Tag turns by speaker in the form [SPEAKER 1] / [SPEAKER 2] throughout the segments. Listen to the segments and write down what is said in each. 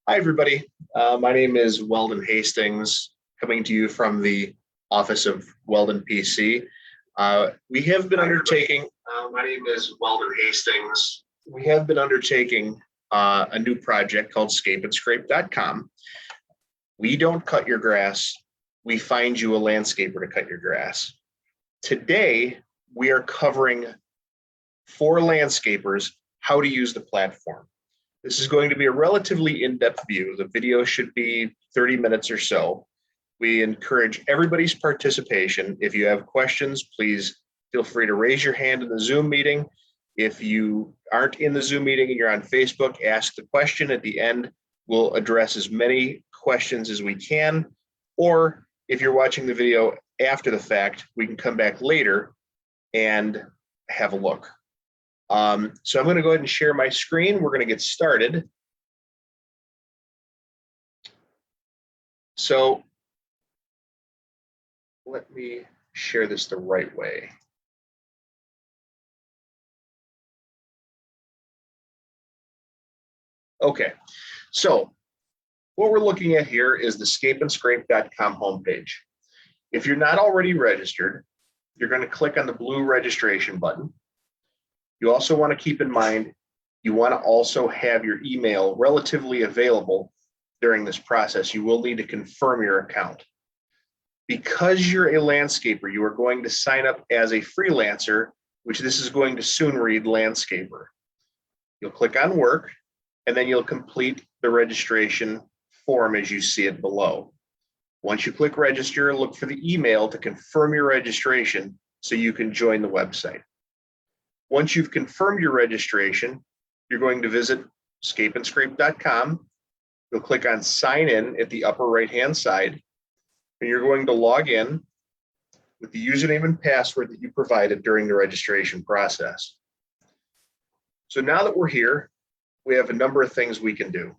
[SPEAKER 1] Hi, everybody. My name is Weldon Hastings, coming to you from the office of Weldon PC. We have been undertaking, my name is Weldon Hastings. We have been undertaking a new project called scapeandscrape.com. We don't cut your grass. We find you a landscaper to cut your grass. Today, we are covering for landscapers how to use the platform. This is going to be a relatively in-depth view. The video should be 30 minutes or so. We encourage everybody's participation. If you have questions, please feel free to raise your hand in the Zoom meeting. If you aren't in the Zoom meeting and you're on Facebook, ask the question at the end. We'll address as many questions as we can. Or if you're watching the video after the fact, we can come back later and have a look. So I'm going to go ahead and share my screen. We're going to get started. So let me share this the right way. Okay, so what we're looking at here is the scapeandscrape.com homepage. If you're not already registered, you're going to click on the blue registration button. You also want to keep in mind, you want to also have your email relatively available during this process. You will need to confirm your account. Because you're a landscaper, you are going to sign up as a freelancer, which this is going to soon read landscaper. You'll click on work, and then you'll complete the registration form as you see it below. Once you click register, look for the email to confirm your registration so you can join the website. Once you've confirmed your registration, you're going to visit scapeandscrape.com. You'll click on sign in at the upper right-hand side, and you're going to log in with the username and password that you provided during the registration process. So now that we're here, we have a number of things we can do.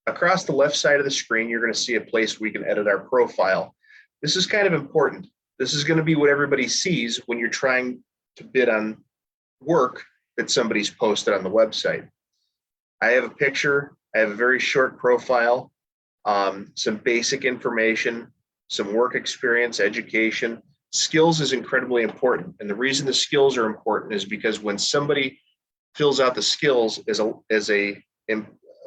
[SPEAKER 1] Across the left side of the screen, you're going to see a place we can edit our profile. This is kind of important. This is going to be what everybody sees when you're trying to bid on work that somebody's posted on the website. I have a picture, I have a very short profile, some basic information, some work experience, education. Skills is incredibly important. And the reason the skills are important is because when somebody fills out the skills as a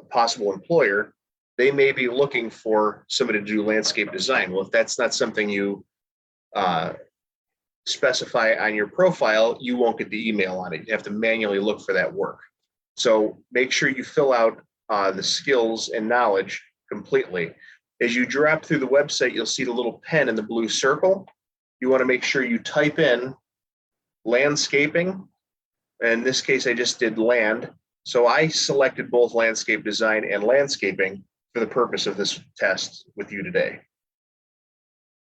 [SPEAKER 1] possible employer, they may be looking for somebody to do landscape design. Well, if that's not something you specify on your profile, you won't get the email on it. You have to manually look for that work. So make sure you fill out the skills and knowledge completely. As you drop through the website, you'll see the little pen in the blue circle. You want to make sure you type in landscaping. In this case, I just did land. So I selected both landscape design and landscaping for the purpose of this test with you today.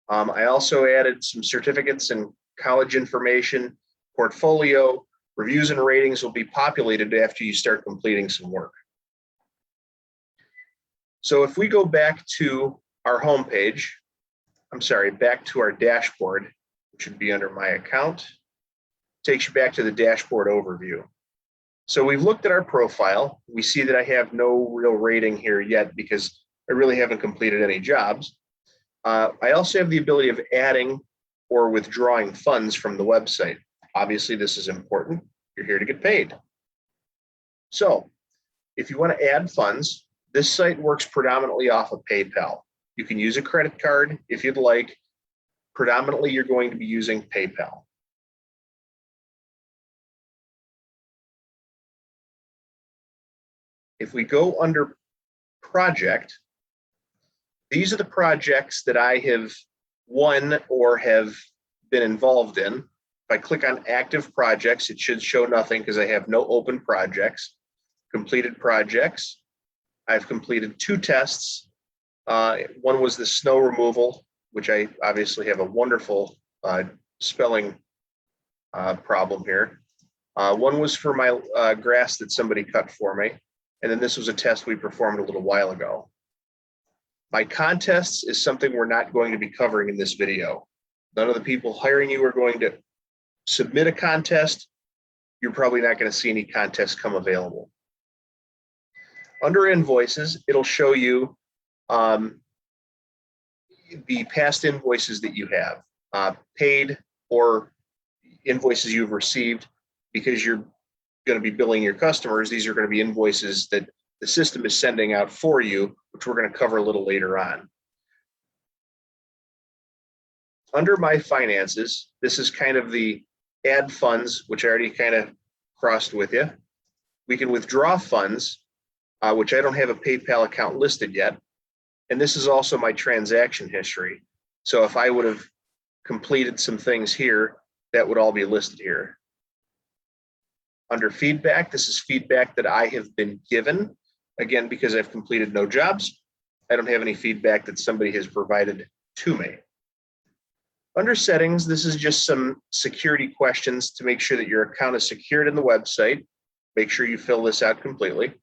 [SPEAKER 1] I also added some certificates and college information, portfolio, reviews and ratings will be populated after you start completing some work. So if we go back to our homepage, back to our dashboard, which would be under my account, takes you back to the dashboard overview. So we've looked at our profile. We see that I have no real rating here yet because I really haven't completed any jobs. I also have the ability of adding or withdrawing funds from the website. Obviously, this is important. You're here to get paid. So if you want to add funds, this site works predominantly off of PayPal. You can use a credit card if you'd like. Predominantly, you're going to be using PayPal. If we go under project, these are the projects that I have won or have been involved in. If I click on active projects, it should show nothing because I have no open projects. Completed projects. I've completed 2 tests. One was the snow removal, which I obviously have a wonderful spelling problem here. One was for my grass that somebody cut for me. And then this was a test we performed a little while ago. My contests is something we're not going to be covering in this video. None of the people hiring you are going to submit a contest. You're probably not going to see any contests come available. Under invoices, it'll show you the past invoices that you have paid or invoices you've received because you're going to be billing your customers. These are going to be invoices that the system is sending out for you, which we're going to cover a little later on. Under my finances, this is kind of the add funds, which I already kind of crossed with you. We can withdraw funds, which I don't have a PayPal account listed yet. And this is also my transaction history. So if I would have completed some things here, that would all be listed here. Under feedback, this is feedback that I have been given. Again, because I've completed no jobs, I don't have any feedback that somebody has provided to me. Under settings, this is just some security questions to make sure that your account is secured in the website. Make sure you fill this out completely.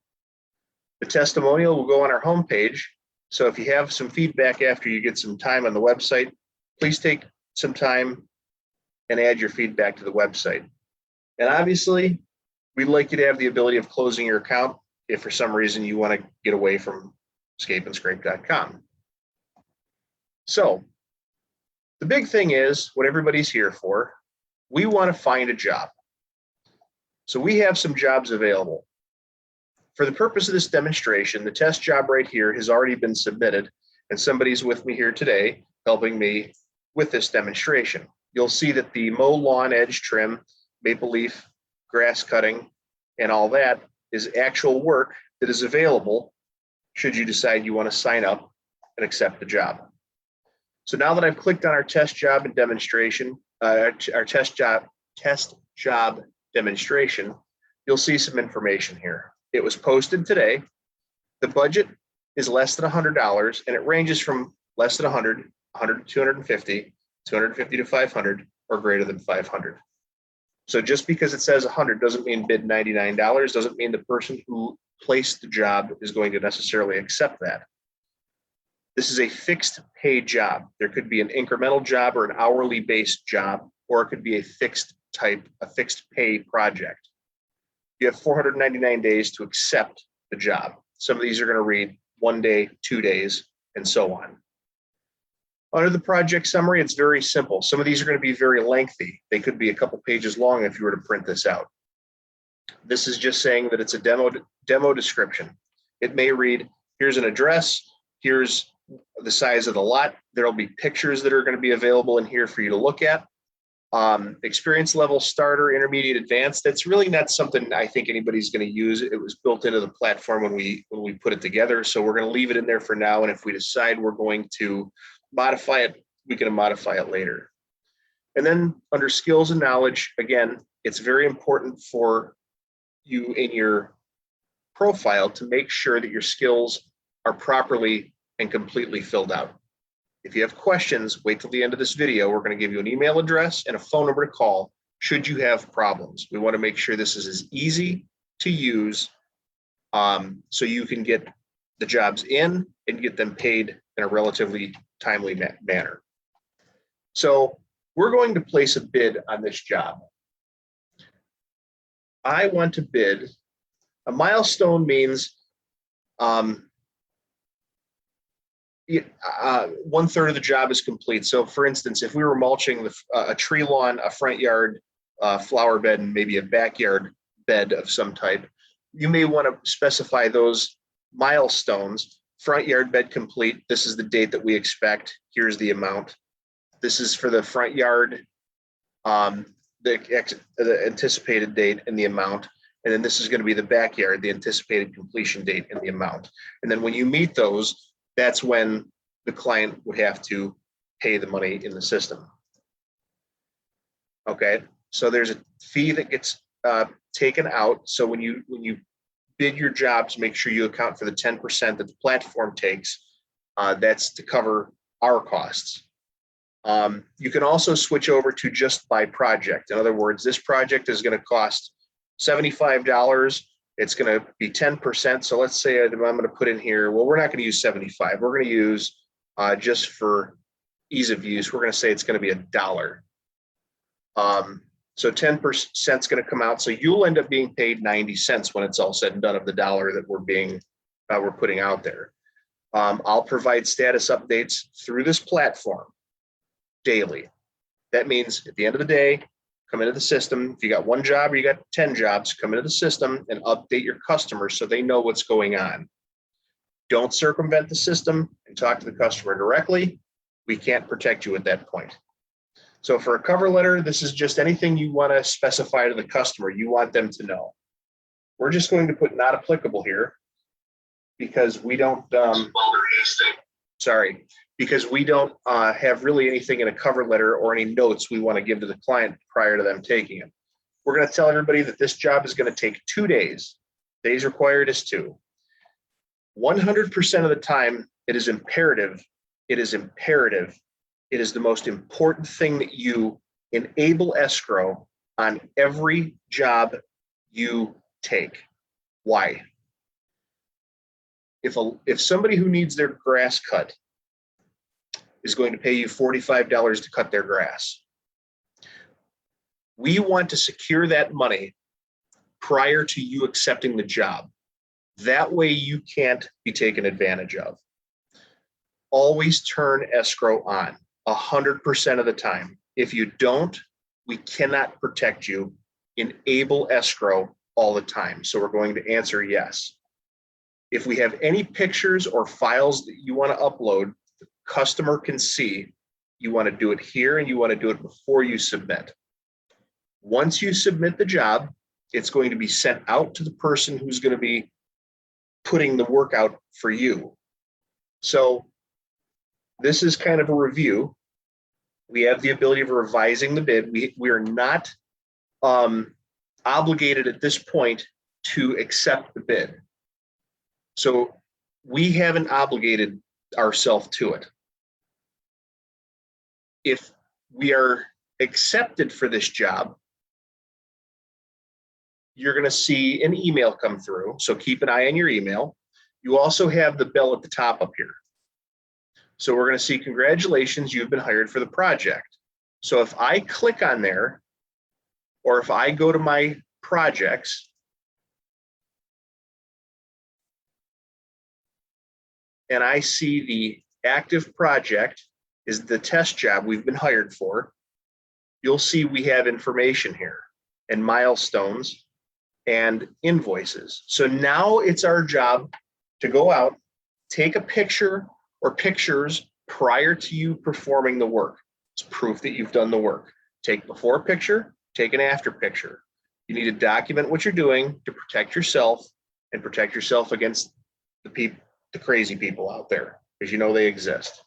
[SPEAKER 1] The testimonial will go on our homepage. So if you have some feedback after you get some time on the website, please take some time and add your feedback to the website. And obviously, we'd like you to have the ability of closing your account if for some reason you want to get away from escapeandscrape.com. So the big thing is what everybody's here for. We want to find a job. So we have some jobs available. For the purpose of this demonstration, the test job right here has already been submitted, and somebody's with me here today helping me with this demonstration. You'll see that the mow lawn edge trim, maple leaf, grass cutting, and all that is actual work that is available should you decide you want to sign up and accept the job. So now that I've clicked on our test job and demonstration, our test job demonstration, you'll see some information here. It was posted today. The budget is less than $100, and it ranges from less than 100, 100 to 250, 250 to 500, or greater than 500. So just because it says 100 doesn't mean bid $99, doesn't mean the person who placed the job is going to necessarily accept that. This is a fixed pay job. There could be an incremental job or an hourly based job, or it could be a fixed pay project. You have 499 days to accept the job. Some of these are going to read 1 day, 2 days, and so on. Under the project summary, it's very simple. Some of these are going to be very lengthy. They could be a couple pages long if you were to print this out. This is just saying that it's a demo description. It may read, here's an address, here's the size of the lot. There'll be pictures that are going to be available in here for you to look at. Experience level, starter, intermediate, advanced. That's really not something I think anybody's going to use. It was built into the platform when we put it together. So we're going to leave it in there for now. And if we decide we're going to modify it, we can modify it later. And then under skills and knowledge, again, it's very important for you in your profile to make sure that your skills are properly and completely filled out. If you have questions, wait till the end of this video. We're going to give you an email address and a phone number to call should you have problems. We want to make sure this is as easy to use so you can get the jobs in and get them paid in a relatively timely manner. So we're going to place a bid on this job. I want to bid. A milestone means 1/3 of the job is complete. So for instance, if we were mulching a tree lawn, a front yard flower bed, and maybe a backyard bed of some type, you may want to specify those milestones. Front yard bed complete. This is the date that we expect. Here's the amount. This is for the front yard, the anticipated date and the amount. And then this is going to be the backyard, the anticipated completion date and the amount. And then when you meet those, that's when the client would have to pay the money in the system. Okay, so there's a fee that gets taken out. So when you bid your jobs, make sure you account for the 10% that the platform takes. That's to cover our costs. You can also switch over to just by project. In other words, this project is going to cost $75. It's going to be 10%. So let's say I'm going to put in here, well, we're not going to use 75. We're going to use, just for ease of use, we're going to say it's going to be $1. So 10% is going to come out. So you'll end up being paid 90 cents when it's all said and done of the dollar that we're being we're putting out there. I'll provide status updates through this platform daily. That means at the end of the day, come into the system. If you got one job or you got 10 jobs, come into the system and update your customers so they know what's going on. Don't circumvent the system and talk to the customer directly. We can't protect you at that point. So for a cover letter, this is just anything you want to specify to the customer. You want them to know. We're just going to put not applicable here because we don't, because we don't have really anything in a cover letter or any notes we want to give to the client prior to them taking it. We're going to tell everybody that this job is going to take 2 days. Days required is 2. 100% of the time, it is imperative. It is imperative. It is the most important thing that you enable escrow on every job you take. Why? If somebody who needs their grass cut is going to pay you $45 to cut their grass, we want to secure that money prior to you accepting the job. That way you can't be taken advantage of. Always turn escrow on 100% of the time. If you don't, we cannot protect you. Enable escrow all the time. So we're going to answer yes. If we have any pictures or files that you want to upload, the customer can see, you want to do it here and you want to do it before you submit. Once you submit the job, it's going to be sent out to the person who's going to be putting the work out for you. So this is kind of a review. We have the ability of revising the bid. We are not obligated at this point to accept the bid. So we haven't obligated ourselves to it. If we are accepted for this job, you're going to see an email come through. So keep an eye on your email. You also have the bell at the top up here. So we're going to see, congratulations, you've been hired for the project. So if I click on there, or if I go to my projects, and I see the active project is the test job we've been hired for, you'll see we have information here and milestones and invoices. So now it's our job to go out, take a picture or pictures prior to you performing the work. It's proof that you've done the work. Take before picture, take an after picture. You need to document what you're doing to protect yourself and protect yourself against the crazy people out there, because you know they exist.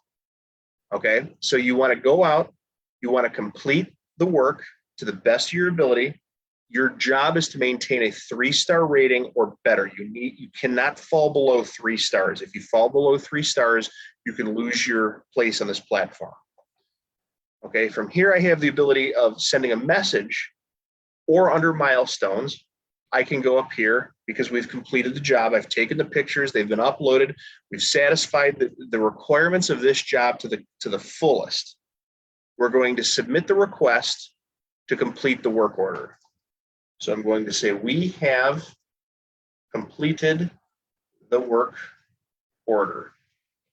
[SPEAKER 1] Okay, so you want to go out, you want to complete the work to the best of your ability. Your job is to maintain a 3-star rating or better. You cannot fall below 3 stars. If you fall below 3 stars, you can lose your place on this platform. Okay, from here I have the ability of sending a message, or under milestones, I can go up here because we've completed the job. I've taken the pictures, they've been uploaded. We've satisfied the requirements of this job to the fullest. We're going to submit the request to complete the work order. So I'm going to say we have completed the work order.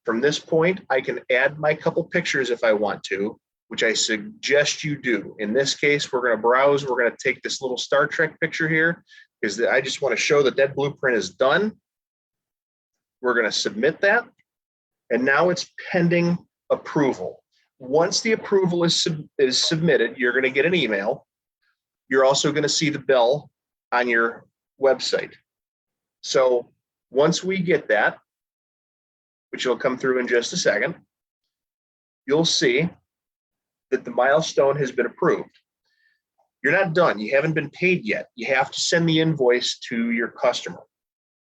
[SPEAKER 1] From this point, I can add my couple pictures if I want to, which I suggest you do. In this case, we're going to browse. We're going to take this little Star Trek picture here, because I just want to show that that blueprint is done. We're going to submit that, and now it's pending approval. Once the approval is submitted, you're going to get an email. You're also going to see the bell on your website. So once we get that, which will come through in just a second, you'll see that the milestone has been approved. You're not done. You haven't been paid yet. You have to send the invoice to your customer.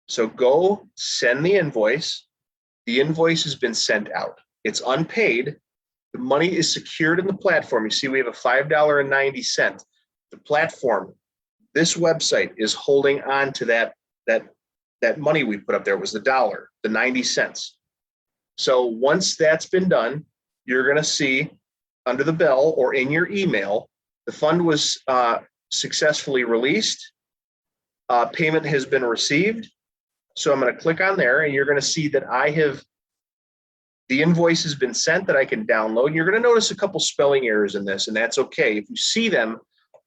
[SPEAKER 1] So go send the invoice. The invoice has been sent out. It's unpaid. The money is secured in the platform. You see, we have a $5.90. The platform, this website, is holding on to that money we put up there. It was the dollar, the 90 cents. So once that's been done, you're going to see under the bell or in your email, the fund was successfully released. Payment has been received. So I'm going to click on there, and you're going to see that the invoice has been sent that I can download. And you're going to notice a couple spelling errors in this, and that's okay. If you see them,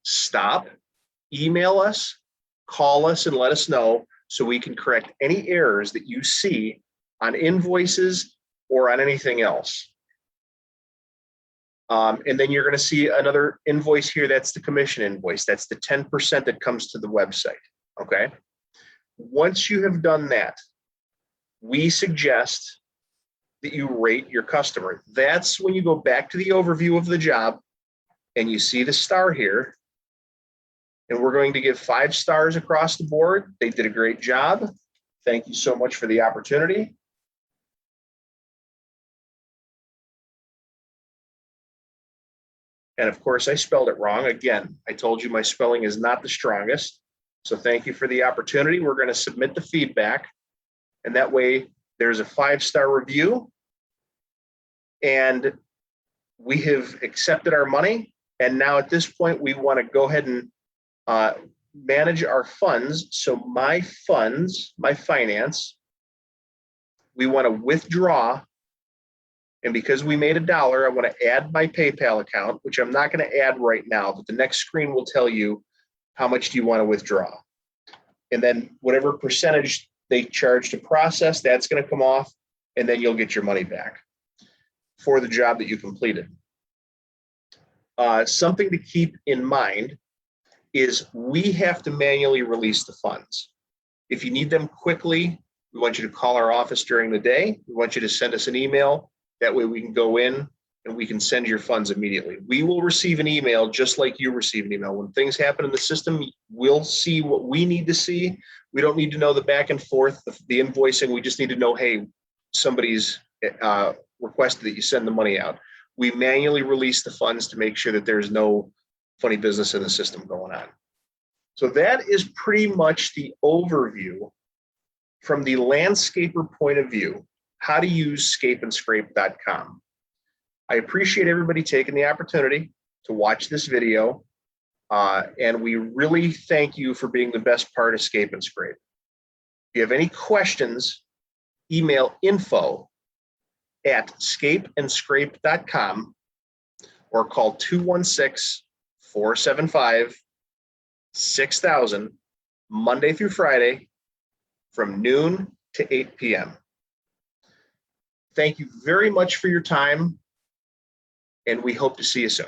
[SPEAKER 1] stop, email us, call us, and let us know so we can correct any errors that you see on invoices or on anything else. And then you're going to see another invoice here. That's the commission invoice. That's the 10% that comes to the website. Okay. Once you have done that, we suggest that you rate your customer. That's when you go back to the overview of the job and you see the star here. And we're going to give 5 stars across the board. They did a great job. Thank you so much for the opportunity. And of course, I spelled it wrong. Again, I told you my spelling is not the strongest. So thank you for the opportunity. We're going to submit the feedback. And that way there's a 5-star review. And we have accepted our money. And now at this point, we want to go ahead and manage our funds. So my funds, my finance, we want to withdraw. And because we made $1, I want to add my PayPal account, which I'm not going to add right now, but the next screen will tell you how much do you want to withdraw. And then whatever percentage they charge to process, that's going to come off, and then you'll get your money back for the job that you completed. Something to keep in mind is we have to manually release the funds. If you need them quickly, we want you to call our office during the day. We want you to send us an email. That way we can go in and we can send your funds immediately. We will receive an email just like you receive an email. When things happen in the system, we'll see what we need to see. We don't need to know the back and forth, the invoicing. We just need to know, hey, somebody's requested that you send the money out. We manually release the funds to make sure that there's no funny business in the system going on. So that is pretty much the overview from the landscaper point of view, how to use scapeandscrape.com. I appreciate everybody taking the opportunity to watch this video, and we really thank you for being the best part of Scape and Scrape. If you have any questions, email info@scapeandscrape.com or call 216-475-6000 Monday through Friday from noon to 8 p.m. Thank you very much for your time, and we hope to see you soon.